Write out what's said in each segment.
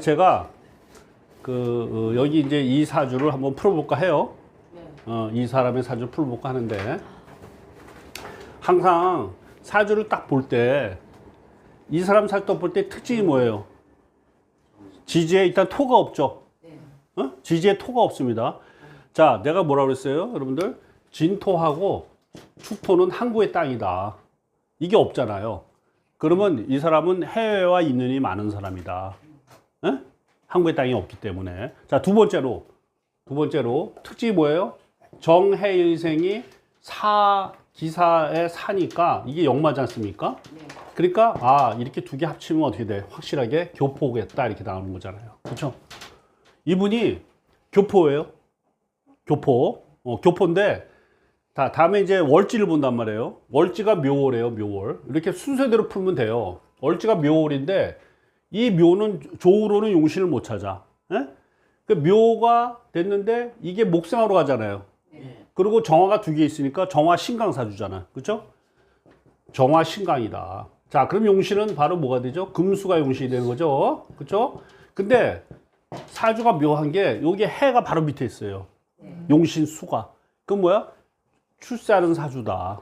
제가 여기 이제 이 사주를 한번 풀어볼까 해요. 이 사람의 사주를 풀어볼까 하는데, 항상 사주를 딱 볼 때, 이 사람 사주 딱 볼 때 특징이 뭐예요? 지지에 일단 토가 없죠. 지지에 토가 없습니다. 자, 내가 뭐라고 그랬어요? 여러분들, 진토하고 축토는 항구의 땅이다. 이게 없잖아요. 그러면 이 사람은 해외와 인연이 많은 사람이다. 항구의 땅이 없기 때문에. 자, 두 번째로 특징이 뭐예요? 정해의생이 기사에 사니까 이게 역마지 않습니까? 그러니까 이렇게 두 개 합치면 어떻게 돼? 확실하게 교포겠다 이렇게 나오는 거잖아요. 그렇죠? 이분이 교포예요. 교포인데 다음에 이제 월지를 본단 말이에요. 월지가 묘월이에요. 묘월. 이렇게 순서대로 풀면 돼요. 월지가 묘월인데 이 묘는 조우로는 용신을 못 찾아. 그 묘가 됐는데 이게 목생화로 가잖아요. 그리고 정화가 두 개 있으니까 정화 신강사주잖아. 그렇죠? 정화 신강이다. 자, 그럼 용신은 바로 뭐가 되죠? 금수가 용신이 되는 거죠. 그렇죠? 근데 사주가 묘한 게 여기 해가 바로 밑에 있어요. 용신 수가. 그건 뭐야? 출세하는 사주다.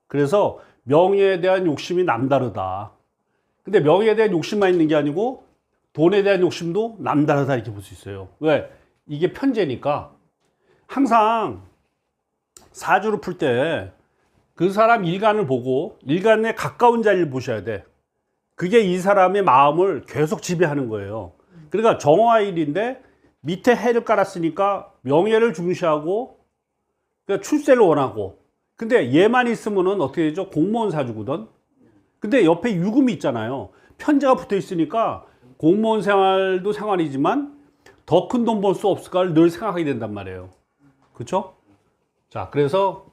그래서 명예에 대한 욕심이 남다르다. 근데 명예에 대한 욕심만 있는 게 아니고 돈에 대한 욕심도 남다르다 이렇게 볼 수 있어요. 왜? 이게 편제니까. 항상 사주를 풀 때 그 사람 일간을 보고 일간에 가까운 자리를 보셔야 돼. 그게 이 사람의 마음을 계속 지배하는 거예요. 그러니까 정화일인데 밑에 해를 깔았으니까 명예를 중시하고 그러니까 출세를 원하고, 근데 얘만 있으면은 어떻게 되죠? 공무원 사주거든. 근데 옆에 유금이 있잖아요. 편제가 붙어 있으니까 공무원 생활도 생활이지만 더 큰 돈 벌 수 없을까를 늘 생각하게 된단 말이에요. 그렇죠? 자, 그래서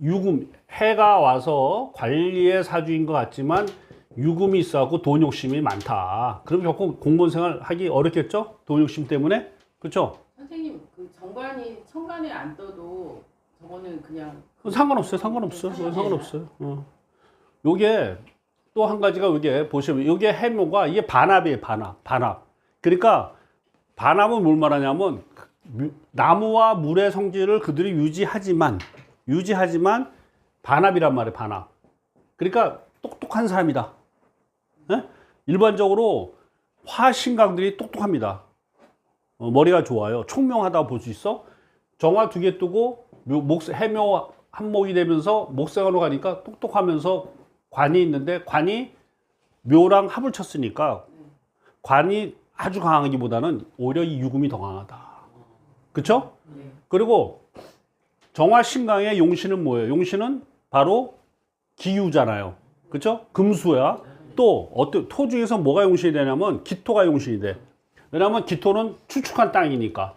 유금, 해가 와서 관리의 사주인 것 같지만 유금이 있어갖고 돈 욕심이 많다. 그럼 결코 공무원 생활 하기 어렵겠죠? 돈 욕심 때문에. 그렇죠? 선생님, 그 정관이 천간에 안 떠도 저거는 그냥 상관없어요. 상관없어요. 요게 또 한 가지가 요게 보시면 요게 해묘가 이게 반합이에요. 반합. 그러니까 반합은 뭘 말하냐면 나무와 물의 성질을 그들이 유지하지만 반합이란 말이에요. 반합. 그러니까 똑똑한 사람이다. 일반적으로 화신강들이 똑똑합니다. 머리가 좋아요. 총명하다고 볼 수 있어. 정화 두 개 뜨고 해묘 한목이 되면서 목생화로 가니까 똑똑하면서 관이 있는데 관이 묘랑 합을 쳤으니까 관이 아주 강하기보다는 오히려 이 유금이 더 강하다. 그쵸? 그리고 정화 신강의 용신은 뭐예요? 용신은 바로 기유잖아요. 그쵸? 금수야. 또 토 중에서 뭐가 용신이 되냐면 기토가 용신이 돼. 왜냐하면 기토는 축축한 땅이니까.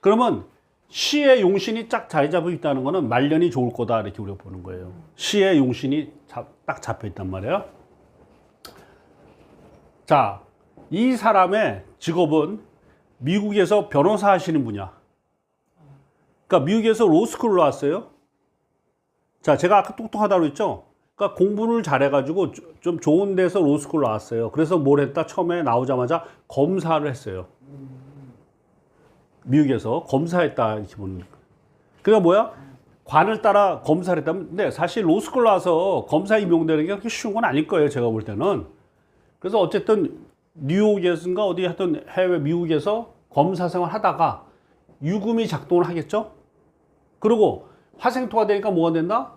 그러면 시의 용신이 쫙 자리 잡혀 있다는 거는 말년이 좋을 거다 이렇게 우리가 보는 거예요. 시의 용신이 딱 잡혀 있단 말이에요. 자, 이 사람의 직업은 미국에서 변호사 하시는 분이야. 그러니까 미국에서 로스쿨을 나왔어요. 자, 제가 아까 똑똑하다고 그랬죠? 그러니까 공부를 잘해가지고 좀 좋은 데서 로스쿨 나왔어요. 그래서 뭘 했다? 처음에 나오자마자 검사를 했어요. 미국에서 검사했다 이렇게 보는 거예요. 그러니까 뭐야? 관을 따라 검사를 했다면, 근데 사실 로스쿨 나와서 검사 임용되는 게 그렇게 쉬운 건 아닐 거예요. 제가 볼 때는. 그래서 어쨌든 뉴욕에서인가 어디 하여튼 해외 미국에서 검사 생활 하다가 유금이 작동을 하겠죠? 그리고 화생토가 되니까 뭐가 된다?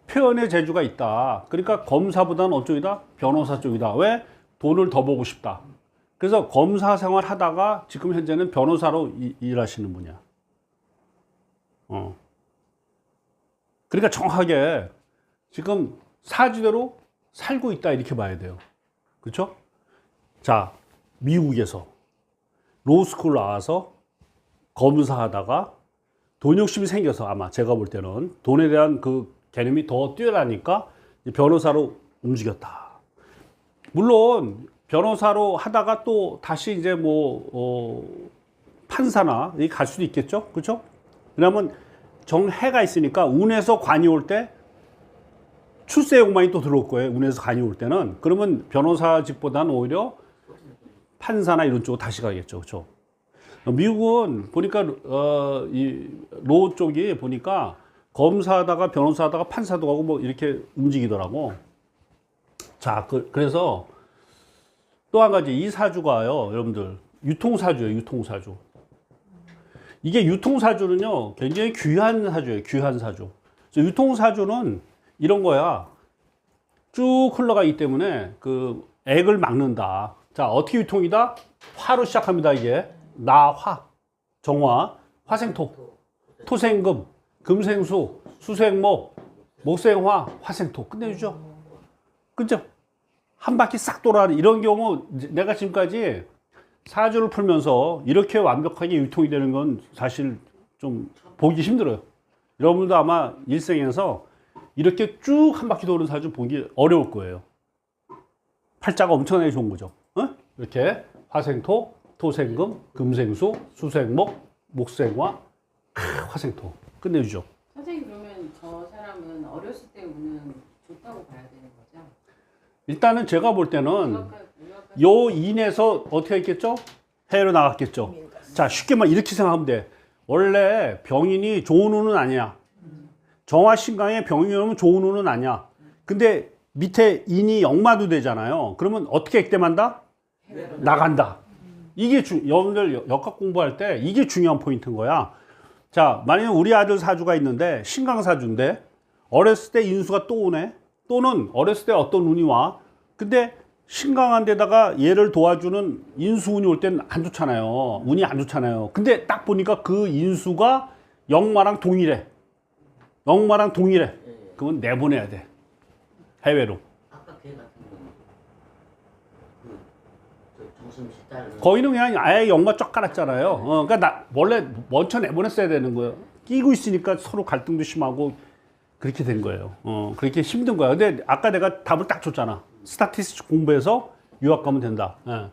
표현의 재주가 있다. 그러니까 검사보다는 어쪽이다? 변호사 쪽이다. 왜? 돈을 더 보고 싶다. 그래서 검사 생활 하다가 지금 현재는 변호사로 일하시는 분이야. 그러니까 정확하게 지금 사주대로 살고 있다 이렇게 봐야 돼요. 그렇죠? 자, 미국에서 로스쿨 나와서 검사하다가 돈 욕심이 생겨서 아마 제가 볼 때는 돈에 대한 그 개념이 더 뛰어나니까 변호사로 움직였다. 물론 변호사로 하다가 또 다시 이제 판사나 갈 수도 있겠죠. 그렇죠? 왜냐하면 정해가 있으니까 운에서 관이 올 때 출세 욕망이 또 들어올 거예요. 운에서 관이 올 때는. 그러면 변호사직보다는 오히려 판사나 이런 쪽으로 다시 가겠죠. 그렇죠? 미국은 보니까 이 로 쪽이 보니까 검사하다가 변호사하다가 판사도 가고 뭐 이렇게 움직이더라고. 자, 그래서 또 한 가지 이 사주가요, 여러분들 유통사주예요, 유통사주. 이게 유통사주는요, 굉장히 귀한 사주예요, 귀한 사주. 그래서 유통사주는 이런 거야. 쭉 흘러가기 때문에 그 액을 막는다. 자, 어떻게 유통이다? 화로 시작합니다, 이게. 나화, 정화, 화생토, 토생금, 금생수, 수생목, 목생화, 화생토. 끝내주죠. 그죠? 한 바퀴 싹 돌아가는 이런 경우 내가 지금까지 사주를 풀면서 이렇게 완벽하게 유통이 되는 건 사실 좀 보기 힘들어요. 여러분도 아마 일생에서 이렇게 쭉 한 바퀴 도는 사주 보기 어려울 거예요. 팔자가 엄청나게 좋은 거죠. 어? 이렇게 화생토, 토생금, 금생수, 수생목, 목생화, 화생토. 끝내주죠. 선생님 그러면 저 사람은 어렸을 때 운은 좋다고 봐야 되는 거죠? 일단은 제가 볼 때는 요 인에서 어떻게 했겠죠? 해외로 나갔겠죠. 자, 쉽게 말 이렇게 생각하면 돼. 원래 병인이 좋은 운은 아니야. 정화신강에 병인이 오면 좋은 운은 아니야. 근데 밑에 인이 역마도 되잖아요. 그러면 어떻게 액땜한다? 나간다. 이게 여러분들 역학 공부할 때 이게 중요한 포인트인 거야. 자, 만약에 우리 아들 사주가 있는데 신강사주인데 어렸을 때 인수가 또 오네. 또는 어렸을 때 어떤 운이 와. 근데 신강한 데다가 얘를 도와주는 인수운이 올 때는 안 좋잖아요. 운이 안 좋잖아요. 근데 딱 보니까 그 인수가 역마랑 동일해. 역마랑 동일해. 그건 내보내야 돼. 해외로. 아까 걔 같은 경우는 정심 식단을 거기는 그냥 아예 역마 쫙 깔았잖아요. 그러니까 나 원래 먼저 내보냈어야 되는 거예요. 끼고 있으니까 서로 갈등도 심하고 그렇게 된 거예요. 그렇게 힘든 거야. 근데 아까 내가 답을 딱 줬잖아. 스타티스틱 공부해서 유학 가면 된다. 예.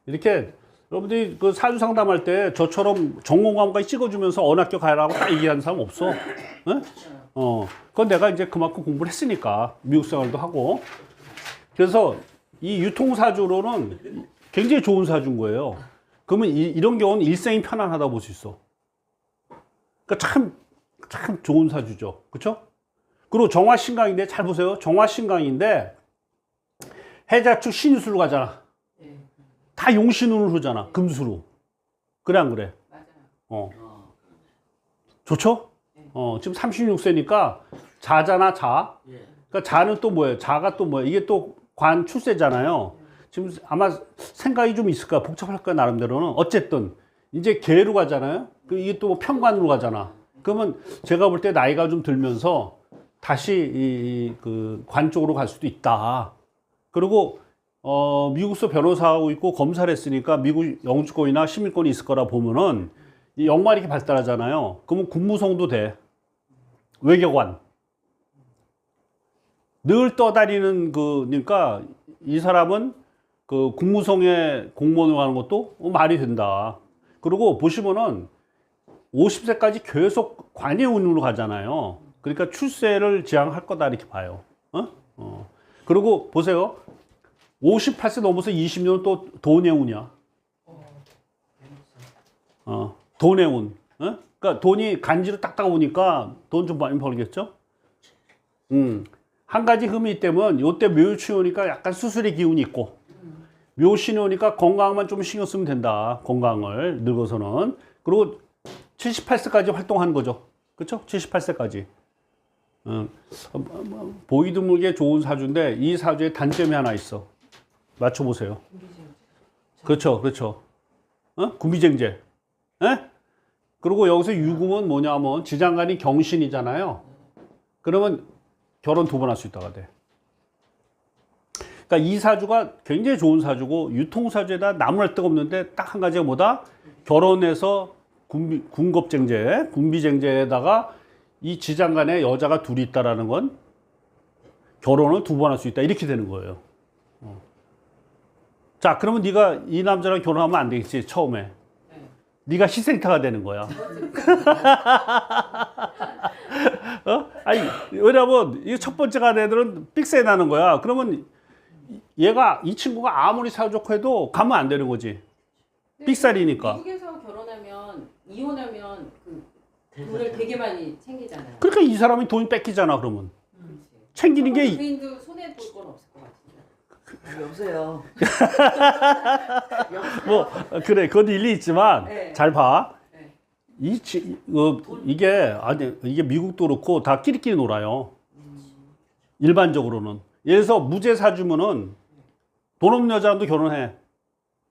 이렇게 여러분들이 그 사주 상담할 때 저처럼 전공 과목까지 찍어주면서 어느 학교 가라고 딱 얘기하는 사람 없어. 예? 그건 내가 이제 그만큼 공부를 했으니까 미국 생활도 하고. 그래서 이 유통사주로는 굉장히 좋은 사주인 거예요. 그러면 이런 경우는 일생이 편안하다 볼 수 있어. 그러니까 참 좋은 사주죠. 그렇죠? 그리고 정화신강인데 잘 보세요. 정화신강인데 해자축 신수로 가잖아. 다 용신운으로 흐르잖아. 금수로. 그래 안 그래? 맞아요. 좋죠? 지금 36세니까 자잖아, 자. 그러니까 자는 또 뭐예요? 자가 또 뭐예요? 이게 또 관 출세잖아요. 지금 아마 생각이 좀 있을 거야. 복잡할 거야, 나름대로는. 어쨌든 이제 계로 가잖아요. 이게 또 편관으로 가잖아. 그러면 제가 볼 때 나이가 좀 들면서 다시 그 관 쪽으로 갈 수도 있다. 그리고 미국서 변호사하고 있고 검사를 했으니까 미국 영주권이나 시민권이 있을 거라 보면은 이 역말이 이렇게 발달하잖아요. 그러면 국무성도 돼. 외교관. 늘 떠다니는 그러니까 이 사람은 그 국무성에 공무원을 가는 것도 말이 된다. 그리고 보시면은 50세까지 계속 관예운으로 가잖아요. 그러니까 출세를 지향할 거다 이렇게 봐요. 그리고 보세요. 58세 넘어서 20년은 또 돈의 운이야. 돈의 운. 그러니까 돈이 간지로 딱딱 오니까 돈 좀 많이 벌겠죠? 한 가지 흠이 있다면 요때 묘유충이 오니까 약간 수술의 기운이 있고 묘신이 오니까 건강만 좀 신경 쓰면 된다. 건강을 늙어서는. 그리고 78세까지 활동하는 거죠. 그렇죠? 78세까지. 보기 드물게 좋은 사주인데 이 사주에 단점이 하나 있어. 맞춰보세요. 그렇죠, 그렇죠. 구미쟁제. 에? 그리고 여기서 유금은 뭐냐면 지장간이 경신이잖아요. 그러면 결혼 2번 할 수 있다가 돼. 그러니까 이 사주가 굉장히 좋은 사주고 유통사주에다 나무랄 데가 없는데 딱 한 가지가 뭐다? 결혼해서 군겁쟁제, 군비쟁제에다가 이 지장간에 여자가 둘이 있다라는 건 결혼을 2번 할 수 있다. 이렇게 되는 거예요. 자, 그러면 네가 이 남자랑 결혼하면 안 되겠지, 처음에. 네가 희생타가 되는 거야. 아니, 왜냐면 이 첫 번째 간 애들은 삑세 나는 거야. 그러면 얘가 이 친구가 아무리 사좋고 해도 가면 안 되는 거지. 삑살이니까. 미국에서 결혼하면 이혼하면 그 돈을 되게 많이 챙기잖아요. 그러니까 이 사람이 돈 뺏기잖아 그러면. 챙기는 게 부인도 손해 볼 건 없을 것 같은데. 여보세요. 뭐 그래 그것도 일리 있지만 네. 잘 봐. 네. 이게 미국도 그렇고 다 끼리끼리 놀아요. 일반적으로는. 예를 들어서 무죄 사주면은 돈 없는 여자랑도 결혼해.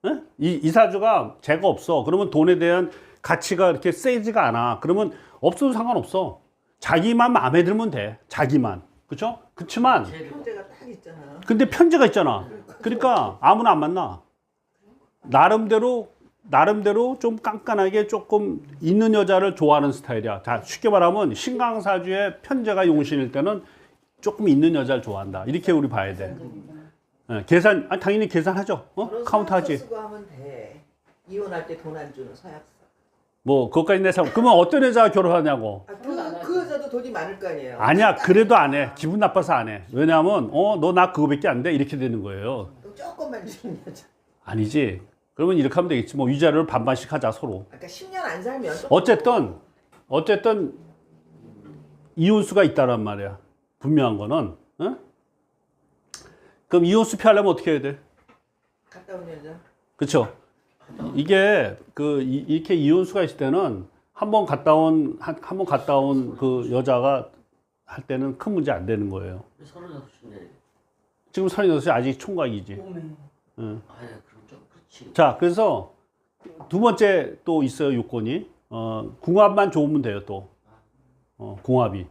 예? 이 사주가 죄가 없어. 그러면 돈에 대한 가치가 이렇게 세지가 않아. 그러면 없어도 상관없어. 자기만 마음에 들면 돼. 자기만. 그렇죠? 그렇지만 형제가 딱 있잖아. 근데 편제가 있잖아. 그러니까 아무나 안 만나. 나름대로 좀 깐깐하게 조금 있는 여자를 좋아하는 스타일이야. 자, 쉽게 말하면 신강사주의 편제가 용신일 때는 조금 있는 여자를 좋아한다. 이렇게 우리 봐야 돼. 예, 계산, 당연히 계산하죠. 카운트 하지. 쓰고 하면 돼. 이혼할 때 돈 안 주는 서약서. 뭐, 그것까지 내서. 그러면 어떤 여자가 결혼하냐고. 그 여자도 돈이 많을 거 아니에요. 아니야, 그래도 안 해. 기분 나빠서 안 해. 왜냐하면, 너 나 그거밖에 안 돼? 이렇게 되는 거예요. 조금만 주는 여자. 아니지. 그러면 이렇게 하면 되겠지. 뭐, 위자료를 반반씩 하자, 서로. 그러니까 10년 안 살면 어쨌든, 이혼수가 있다란 말이야. 분명한 거는. 어? 그럼 이혼수 피하려면 어떻게 해야 돼? 갔다 온 여자. 그쵸? 이게, 이렇게 이혼수가 있을 때는 한 번 갔다 온 그 여자가 할 때는 큰 문제 안 되는 거예요. 36인데. 지금 36이 아직 총각이지. 응. 아야 그럼 좀 그렇지. 자, 그래서 두 번째 또 있어요, 요건이. 궁합만 좋으면 돼요, 또. 궁합이.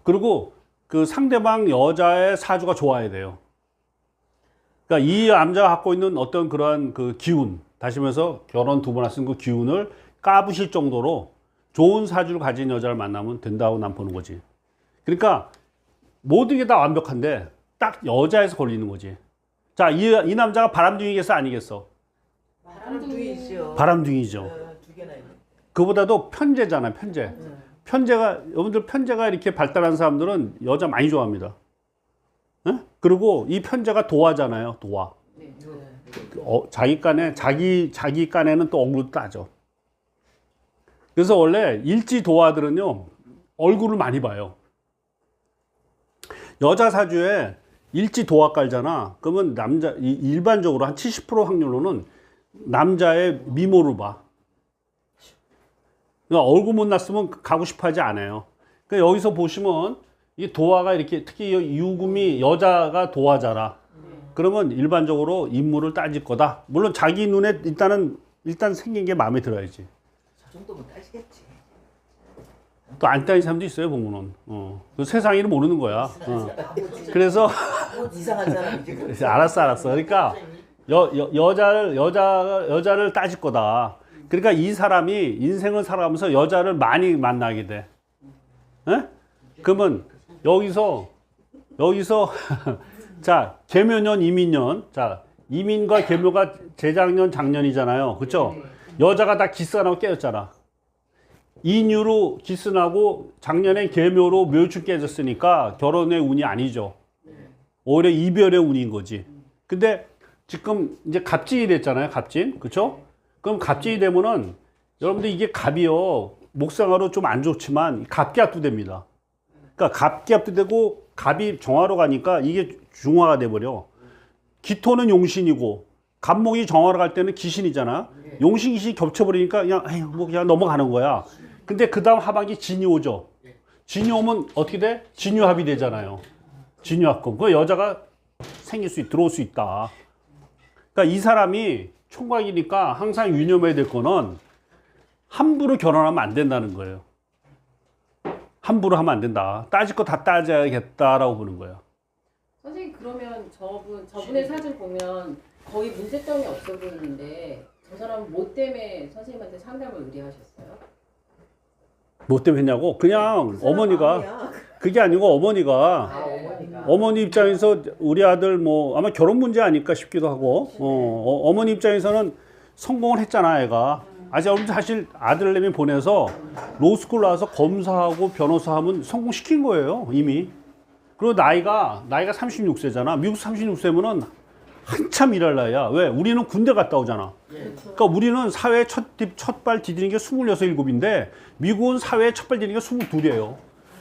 그리고 그 상대방 여자의 사주가 좋아야 돼요. 그러니까 이 남자가 갖고 있는 어떤 그러한 그 기운, 다시 말해서 결혼 두 번 하신 그 기운을 까부실 정도로 좋은 사주를 가진 여자를 만나면 된다고 난 보는 거지. 그러니까 모든 게 다 완벽한데 딱 여자에서 걸리는 거지. 자, 이 남자가 바람둥이겠어, 아니겠어? 바람둥이죠. 바람둥이죠. 두 개나 있는. 그보다도 편제잖아요, 편제. 여러분들 편제가 이렇게 발달한 사람들은 여자 많이 좋아합니다. 예? 그리고 이 편제가 도화잖아요, 도화. 네. 자기 깐에는 또 억울도 따져. 그래서 원래 일지 도화들은요, 얼굴을 많이 봐요. 여자 사주에 일지 도화 깔잖아. 그러면 일반적으로 한 70% 확률로는 남자의 미모를 봐. 그러니까 얼굴 못 났으면 가고 싶어 하지 않아요. 그러니까 여기서 보시면 이 도화가 이렇게 특히 유금이 여자가 도화잖아. 그러면 일반적으로 인물을 따질 거다. 물론 자기 눈에 일단 생긴 게 마음에 들어야지. 저 정도면 따지겠지. 또 안 따진 사람도 있어요, 보면은. 그 세상 일을 모르는 거야. 그래서 이상한 사람이지. 알았어. 그러니까 여자를 따질 거다. 그러니까 이 사람이 인생을 살아가면서 여자를 많이 만나게 돼. 에? 그러면 여기서 자, 계묘년, 이민년. 자, 이민과 계묘가 재작년, 작년이잖아요. 그렇죠? 여자가 다 기스나고 깨졌잖아. 인유로 기스나고 작년에 계묘로 묘축 깨졌으니까 결혼의 운이 아니죠. 오히려 이별의 운인 거지. 근데 지금 이제 갑진이 됐잖아요. 갑진. 그렇죠? 그럼 갑진이 되면은 여러분들 이게 갑이요. 목상으로 좀 안 좋지만 갑기압도 됩니다. 그러니까 갑기압도 되고 갑이 정화로 가니까 이게 중화가 돼버려. 기토는 용신이고 갑목이 정화로 갈 때는 기신이잖아. 용신 기신이 겹쳐버리니까 그냥 넘어가는 거야. 근데 그 다음 하반기 진이 오죠. 진이 오면 어떻게 돼? 진유합이 되잖아요. 진유합금. 그 여자가 들어올 수 있다. 그러니까 이 사람이 총각이니까 항상 유념해야 될 거는 함부로 결혼하면 안 된다는 거예요. 함부로 하면 안 된다. 따질 거 다 따져야겠다라고 보는 거예요. 선생님 그러면 저분의 사진 보면 거의 문제점이 없어 보이는데 저 사람은 뭐 때문에 선생님한테 상담을 의뢰하셨어요? 뭐 때문에 했냐고? 그냥 어머니가 그게 아니고 어머니가 어머니 입장에서 우리 아들 뭐 아마 결혼 문제 아닐까 싶기도 하고 어머니 입장에서는 성공을 했잖아 애가. 아직 사실 아들내미 보내서 로스쿨 나와서 검사하고 변호사 하면 성공시킨 거예요 이미. 그리고 나이가 36세잖아. 미국 36세면은 한참 일할 나이야. 왜? 우리는 군대 갔다 오잖아. 예. 그러니까 우리는 사회에 첫발 디디는 게 26, 7인데 미국은 사회에 첫발 디디는 게 22이에요.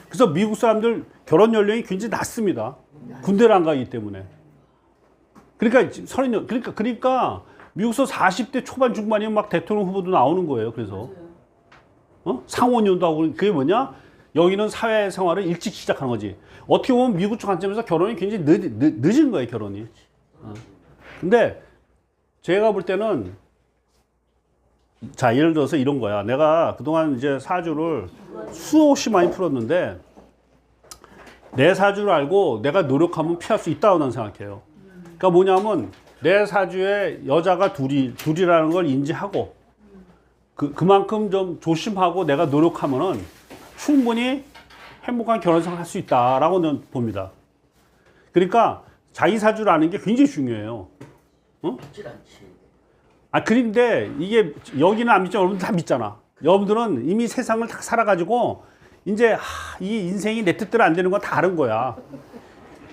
그래서 미국 사람들 결혼 연령이 굉장히 낮습니다. 군대를 안 가기 때문에. 그러니까 30년 그러니까 미국서 40대 초반 중반이면 막 대통령 후보도 나오는 거예요. 그래서 상원의원도 하고 그게 뭐냐? 여기는 사회생활을 일찍 시작하는 거지. 어떻게 보면 미국 쪽 관점에서 결혼이 굉장히 늦은 거예요. 결혼이. 근데 제가 볼 때는 자 예를 들어서 이런 거야. 내가 그동안 이제 사주를 수없이 많이 풀었는데 내 사주를 알고 내가 노력하면 피할 수 있다고 나는 생각해요. 그러니까 뭐냐면 내 사주에 여자가 둘이라는 걸 인지하고 그만큼 좀 조심하고 내가 노력하면은 충분히 행복한 결혼생활 할 수 있다라고 저는 봅니다. 그러니까 자기 사주를 아는 게 굉장히 중요해요. 쉽지 않지. 그런데 이게 여기는 안 믿지만 여러분들 다 믿잖아. 여러분들은 이미 세상을 다 살아가지고 이제 이 인생이 내 뜻대로 안 되는 건 다 아는 거야.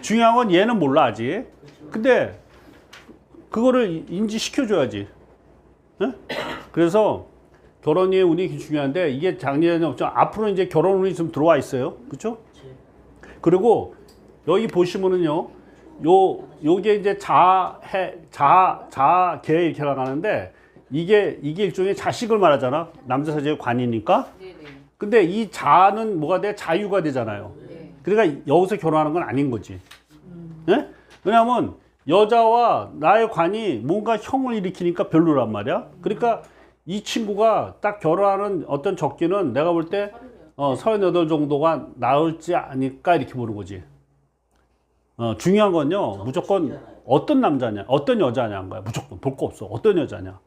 중요한 건 얘는 몰라 아직. 근데 그거를 인지시켜줘야지. 네? 그래서 결혼의 운이 중요한데 이게 작년에 없죠. 앞으로 이제 결혼 운이 좀 들어와 있어요. 그렇죠? 그리고 여기 보시면은요. 요게 이제 자계 이렇게 나가는데 이게 일종의 자식을 말하잖아. 남자 사주의 관이니까. 네네. 근데 이 자는 뭐가 돼? 자유가 되잖아요. 네. 그러니까 여기서 결혼하는 건 아닌 거지. 예? 왜냐하면 여자와 나의 관이 뭔가 형을 일으키니까 별로란 말이야. 그러니까 이 친구가 딱 결혼하는 어떤 적기는 내가 볼 때 38 정도가 나을지 않을까 이렇게 보는 거지. 중요한 건요, 무조건 어떤 남자냐, 어떤 여자냐인 거야. 무조건 볼 거 없어. 어떤 여자냐.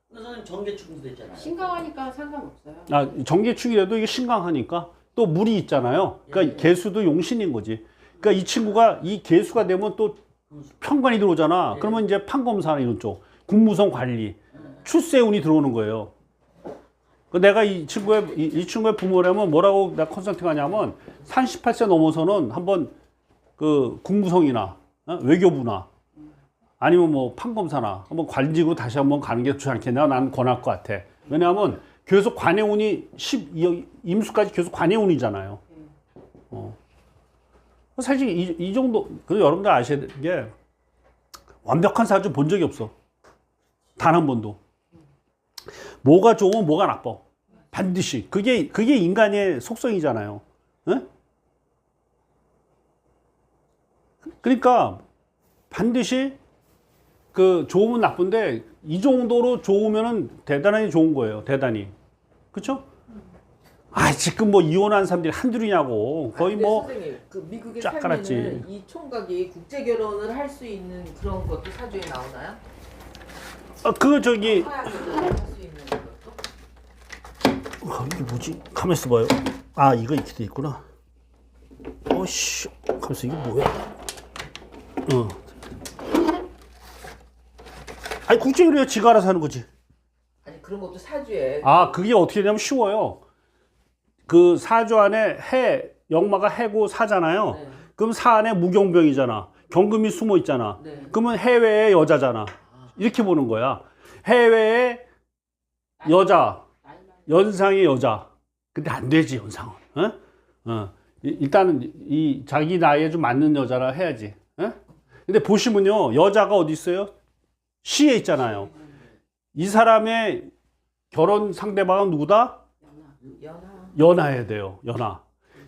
근데 선생님 정계충도 됐잖아요. 신강하니까 상관없어요. 정계축이라도 이게 신강하니까 또 물이 있잖아요. 그러니까 개수도 용신인 거지. 그러니까 이 친구가 이 개수가 되면 또 편관이 들어오잖아. 그러면 이제 판검사나 이런 쪽, 국무성 관리, 출세운이 들어오는 거예요. 내가 이 친구의 부모라면 뭐라고 내가 컨설팅 하냐면 38세 넘어서는 한번 그 국무성이나 외교부나 아니면 뭐 판검사나 한번 관직으로 다시 한번 가는 게 좋지 않겠냐. 난 권할 것 같아. 왜냐하면 계속 관해운이 임수까지 계속 관해운이잖아요. 사실 이 정도 그래서 여러분들 아셔야 되는 게 완벽한 사주 본 적이 없어. 단 한 번도. 뭐가 좋으면 뭐가 나빠. 반드시 그게 인간의 속성이잖아요. 에? 그러니까 반드시 그 좋으면 나쁜데 이 정도로 좋으면은 대단히 좋은 거예요. 대단히. 그렇죠? 지금 뭐 이혼한 사람들이 한둘이냐고. 거의 뭐 선생님, 그 미국에 쫙가랐지. 살면은 이 총각이 국제 결혼을 할 수 있는 그런 것도 사주에 나오나요? 그거 저기 서양에서 할수 있는 것도? 이게 뭐지? 가만 있어 봐요. 이거 이렇게 돼 있구나. 어씨, 가만 있어. 이게 뭐야? 국제결혼이야. 지가 알아서 하는 거지. 아니 그런 것도 사주에. 그게 어떻게 되냐면 쉬워요. 그 사주 안에 역마가 해고 사잖아요. 네. 그럼 사 안에 무경병이잖아. 경금이 숨어 있잖아. 네. 그러면 해외의 여자잖아. 이렇게 보는 거야. 해외의 여자, 연상의 여자. 근데 안 되지, 연상은. 일단은 이 자기 나이에 좀 맞는 여자라 해야지. 근데 보시면요, 여자가 어디 있어요? 시에 있잖아요. 이 사람의 결혼 상대방은 누구다? 연하여야 돼요. 연하.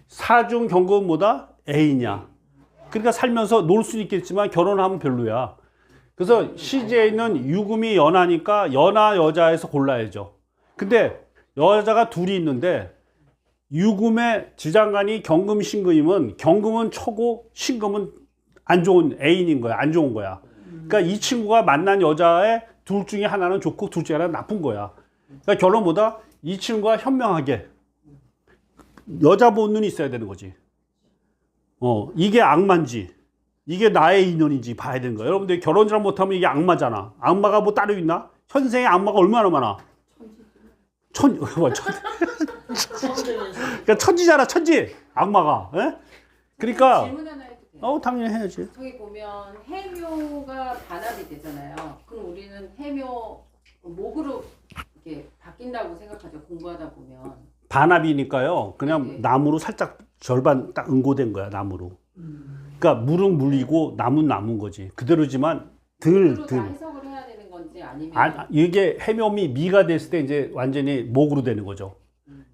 사중 경금은 뭐다? 애인이야. 그러니까 살면서 놀 수 있겠지만 결혼하면 별로야. 그래서 시제에 있는 유금이 연하니까 연하 여자에서 골라야죠. 근데 여자가 둘이 있는데 유금의 지장간이 경금 신금이면 경금은 초고 신금은 안 좋은 애인인 거야. 안 좋은 거야. 그러니까 이 친구가 만난 여자의 둘 중에 하나는 좋고 둘 중에 하나는 나쁜 거야. 그러니까 결론보다 이 친구가 현명하게 여자 본 눈이 있어야 되는 거지. 이게 악마인지 이게 나의 인연인지 봐야 되는 거야. 여러분들 결혼 잘못하면 이게 악마잖아. 악마가 뭐 따로 있나? 현생에 악마가 얼마나 많아? 그러니까 천지잖아, 천지. 악마가. 에? 그러니까 질문 하나 해도 돼요? 당연히 해야지. 저기 보면 해묘가 반합이 되잖아요. 그럼 우리는 해묘 목으로 이렇게 바뀐다고 생각하죠. 공부하다 보면. 반합이니까요. 그냥 네. 나무로 살짝 절반 딱 응고된 거야, 나무로. 그러니까 물은 물이고 나무는 나무인 거지. 그대로지만 목으로 다 들. 해석을 해야 되는 건지 아니면 이게 해묘미 미가 됐을 때 이제 완전히 목으로 되는 거죠.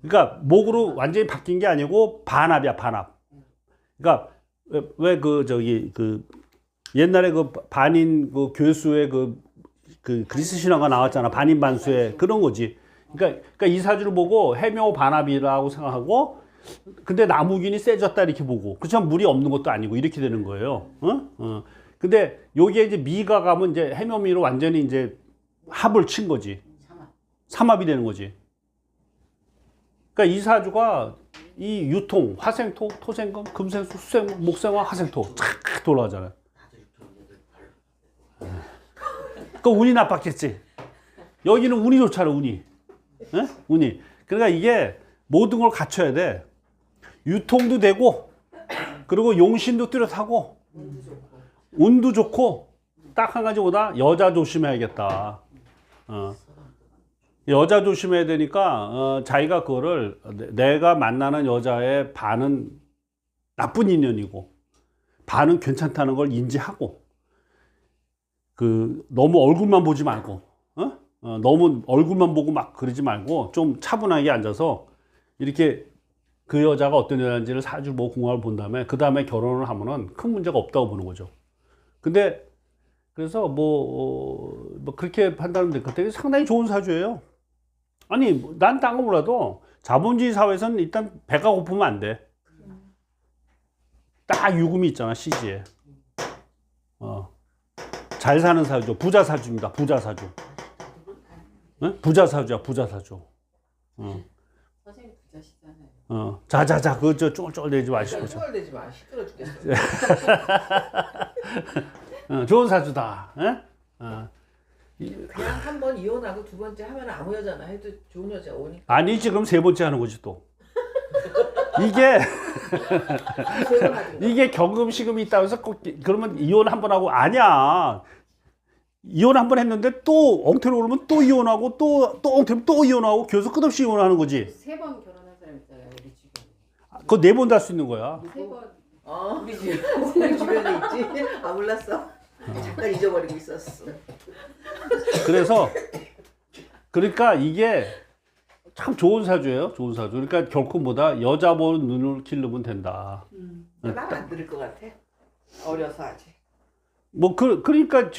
그러니까 목으로 완전히 바뀐 게 아니고 반합이야, 반합. 그러니까 왜 그 저기 그 옛날에 그 반인 그 교수의 그 그리스 신화가 나왔잖아. 반인 반수의 그런 거지. 그러니까 이 사주를 보고 해묘 반합이라고 생각하고 근데 나무균이 세졌다 이렇게 보고 그렇지만 물이 없는 것도 아니고 이렇게 되는 거예요. 근데 여기에 이제 미가 가면 이제 해묘미로 완전히 이제 합을 친 거지. 삼합이 되는 거지. 그러니까 이 사주가 이 유통, 화생토, 토생금, 금생수, 수생, 목생화, 화생토 착 돌아가잖아요. 그 운이 나빴겠지. 여기는 운이 좋잖아, 운이. 에? 운이. 그러니까 이게 모든 걸 갖춰야 돼. 유통도 되고, 그리고 용신도 뚜렷하고, 운도 좋고, 딱 한 가지보다 여자 조심해야겠다. 여자 조심해야 되니까 자기가 그거를 내가 만나는 여자의 반은 나쁜 인연이고 반은 괜찮다는 걸 인지하고 너무 얼굴만 보지 말고 너무 얼굴만 보고 막 그러지 말고 좀 차분하게 앉아서 이렇게 그 여자가 어떤 여자인지를 사주 보고 궁합을 본 다음에 그 다음에 결혼을 하면은 큰 문제가 없다고 보는 거죠. 근데 그래서 뭐 그렇게 판단하면 될 것 같아요. 상당히 좋은 사주예요. 아니, 난 딴 거 몰라도 자본주의 사회에서는 일단 배가 고프면 안 돼. 딱 유금이 있잖아, 시지에. 잘 사는 사주, 부자 사주입니다. 부자 사주. 응? 부자 사주야, 부자 사주. 선생님 부자시잖아요. 자자자, 그거 쫄쫄 내지 마시고. 쩔대지 마. 시끄러 죽겠어. 좋은 사주다. 그냥 한 번 이혼하고 두 번째 하면 아무 여자나 해도 좋은 여자 오니까. 아니지, 그럼 세 번째 하는 거지 또. 이게 경금시금이 있다고 해서 꼭 그러면 이혼 한 번 하고 아니야. 이혼 한 번 했는데 또 엉터리로 그러면 또 이혼하고 또 엉터리로 또 이혼하고 계속 끝없이 이혼하는 거지. 3번 결혼한 사람 있잖아요, 우리 주변에. 그거 4번 다 할 수 있는 거야. 3번. 우리 우리 주변에 있지? 아 몰랐어. 잠깐 잊어버리고 있었어. 그래서 그러니까 이게 참 좋은 사주예요. 좋은 사주. 그러니까 결코 뭐다 여자 보는 눈을 기르면 된다. 말 안 들을 것 같아. 어려서 아직. 그러니까